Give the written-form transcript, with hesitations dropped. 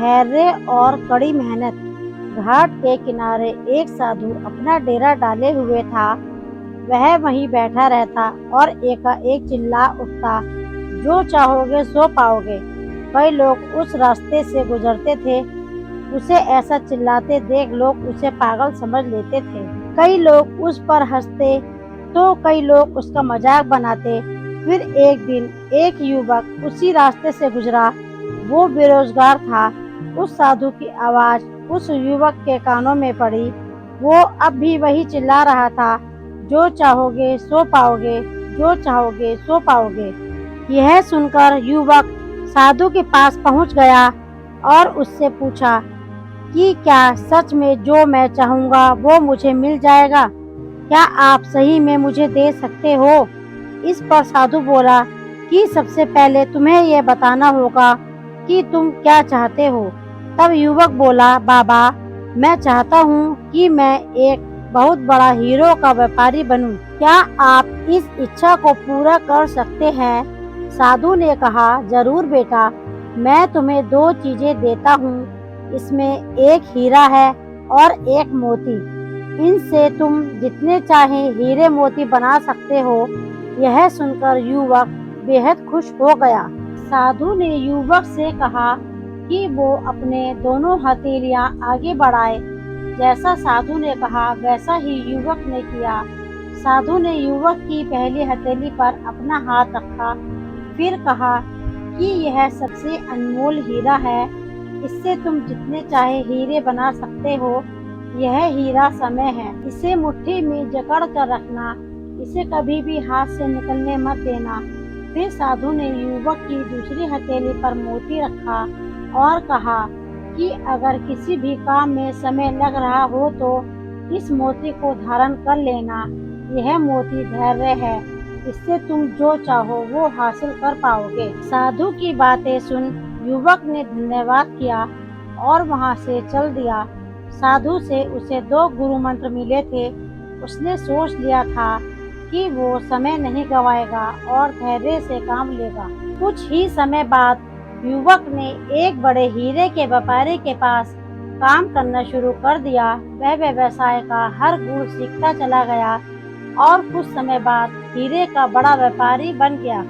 धैर्य और कड़ी मेहनत। घाट के किनारे एक साधु अपना डेरा डाले हुए था। वह वहीं बैठा रहता और एकाएक चिल्ला उठता, जो चाहोगे सो पाओगे। कई लोग उस रास्ते से गुजरते थे। उसे ऐसा चिल्लाते देख लोग उसे पागल समझ लेते थे। कई लोग उस पर हंसते तो कई लोग उसका मजाक बनाते। फिर एक दिन एक युवक उसी रास्ते से गुजरा। वो बेरोजगार था। उस साधु की आवाज उस युवक के कानों में पड़ी। वो अब भी वही चिल्ला रहा था, जो चाहोगे सो पाओगे, जो चाहोगे सो पाओगे। यह सुनकर युवक साधु के पास पहुंच गया और उससे पूछा कि क्या सच में जो मैं चाहूंगा वो मुझे मिल जाएगा? क्या आप सही में मुझे दे सकते हो? इस पर साधु बोला कि सबसे पहले तुम्हें यह बताना होगा कि तुम क्या चाहते हो। तब युवक बोला, बाबा, मैं चाहता हूँ कि मैं एक बहुत बड़ा हीरो का व्यापारी बनूं। क्या आप इस इच्छा को पूरा कर सकते हैं? साधु ने कहा, जरूर बेटा, मैं तुम्हें दो चीजें देता हूँ। इसमें एक हीरा है और एक मोती। इनसे तुम जितने चाहे हीरे मोती बना सकते हो। यह सुनकर युवक बेहद खुश हो गया। साधु ने युवक से कहा कि वो अपने दोनों हथेलियां आगे बढ़ाए। जैसा साधु ने कहा वैसा ही युवक ने किया। साधु ने युवक की पहली हथेली पर अपना हाथ रखा, फिर कहा कि यह सबसे अनमोल हीरा है। इससे तुम जितने चाहे हीरे बना सकते हो। यह हीरा समय है। इसे मुट्ठी में जकड़ कर रखना। इसे कभी भी हाथ से निकलने मत देना। फिर साधु ने युवक की दूसरी हथेली पर मोती रखा और कहा कि अगर किसी भी काम में समय लग रहा हो तो इस मोती को धारण कर लेना। यह मोती धैर्य है। इससे तुम जो चाहो वो हासिल कर पाओगे। साधु की बातें सुन युवक ने धन्यवाद किया और वहां से चल दिया। साधु से उसे 2 गुरु मंत्र मिले थे। उसने सोच लिया था कि वो समय नहीं गवाएगा और धैर्य से काम लेगा। कुछ ही समय बाद युवक ने एक बड़े हीरे के व्यापारी के पास काम करना शुरू कर दिया। वह व्यवसाय का हर गुण सीखता चला गया और कुछ समय बाद हीरे का बड़ा व्यापारी बन गया।